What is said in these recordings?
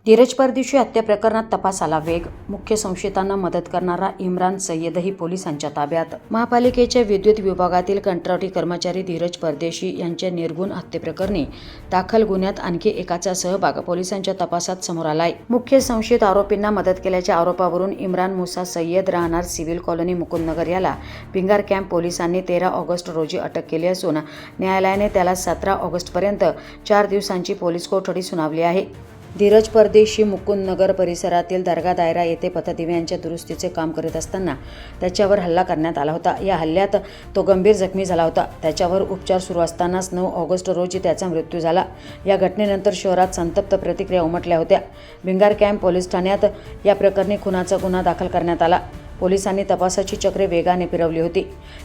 धीरज परदेशी हत्या प्रकरणात तपासाला वेग. मुख्य संशयितांना मदत करणारा इम्रान सय्यदही पोलिसांच्या ताब्यात. महापालिकेच्या विद्युत विभागातील कंत्राटी कर्मचारी धीरज परदेशी यांच्या निर्घृण हत्येप्रकरणी दाखल गुन्ह्यात आणखी एकाचा सहभाग पोलिसांच्या तपासात समोर आलाय. मुख्य संशयित आरोपींना मदत केल्याच्या आरोपावरून इम्रान मुसा सय्यद राहणार सिव्हिल कॉलनी मुकुंदनगर याला भिंगार कॅम्प पोलिसांनी 13 ऑगस्ट रोजी अटक केली असून न्यायालयाने त्याला 17 ऑगस्टपर्यंत 4 दिवसांची पोलीस कोठडी सुनावली आहे. धीरज परदेशी मुकुंदनगर परिसरातील दर्गा दायरा येथे पथदिव्यांच्या दुरुस्तीचे काम करीत असताना त्याच्यावर हल्ला करण्यात आला होता. या हल्ल्यात तो गंभीर जखमी झाला होता. त्याच्यावर उपचार सुरू असतानाच 9 ऑगस्ट रोजी त्याचा मृत्यू झाला. या घटनेनंतर शहरात संतप्त प्रतिक्रिया उमटल्या होत्या. भिंगार कॅम्प पोलीस ठाण्यात या प्रकरणी खुनाचा गुन्हा दाखल करण्यात आला. पोलिसांनी तपासाची चक्रे वेगाने फिरवली होती.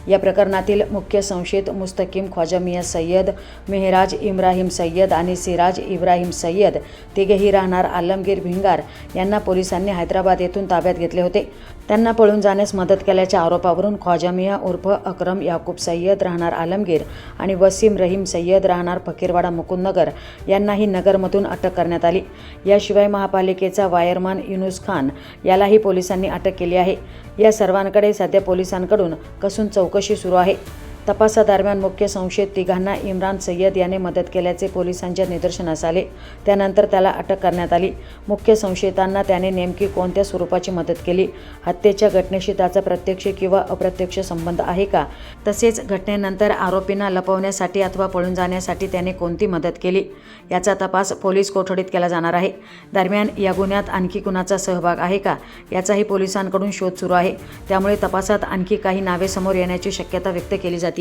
या प्रकरणातील मुख्य संशयित मुस्तकीम ख्वाजा मियां सय्यद, मेहराज इब्राहिम सय्यद आणि सिराज इब्राहिम सय्यद तिघेही राहणार आलमगीर भिंगार यांना पोलिसांनी हैदराबाद येथून ताब्यात घेतले होते. त्यांना पळून जाण्यास मदत केल्याच्या आरोपावरून ख्वाजा मियां उर्फ अकरम याकूब सय्यद राहणार आलमगीर आणि वसीम रहीम सय्यद राहणार फकीरवाडा मुकुंदनगर यांनाही नगरमधून अटक करण्यात आली. याशिवाय महापालिकेचा वायरमन युनुस खान यालाही पोलिसांनी अटक केली आहे. या सर्वांकडे सध्या पोलिसांकडून कसून चौकशी सुरू आहे. तपासादरम्यान मुख्य संशयित तिघांना इम्रान सय्यद याने मदत केल्याचे पोलिसांच्या निदर्शनास आले. त्यानंतर त्याला अटक करण्यात आली. मुख्य संशयितांना त्याने नेमकी कोणत्या स्वरूपाची मदत केली, हत्येच्या घटनेशी त्याचा प्रत्यक्ष किंवा अप्रत्यक्ष संबंध आहे का, तसेच घटनेनंतर आरोपींना लपवण्यासाठी अथवा पळून जाण्यासाठी त्याने कोणती मदत केली याचा तपास पोलीस कोठडीत केला जाणार आहे. दरम्यान या गुन्ह्यात आणखी कुणाचा सहभाग आहे का याचाही पोलिसांकडून शोध सुरू आहे. त्यामुळे तपासात आणखी काही नावे समोर येण्याची शक्यता व्यक्त केली जाते.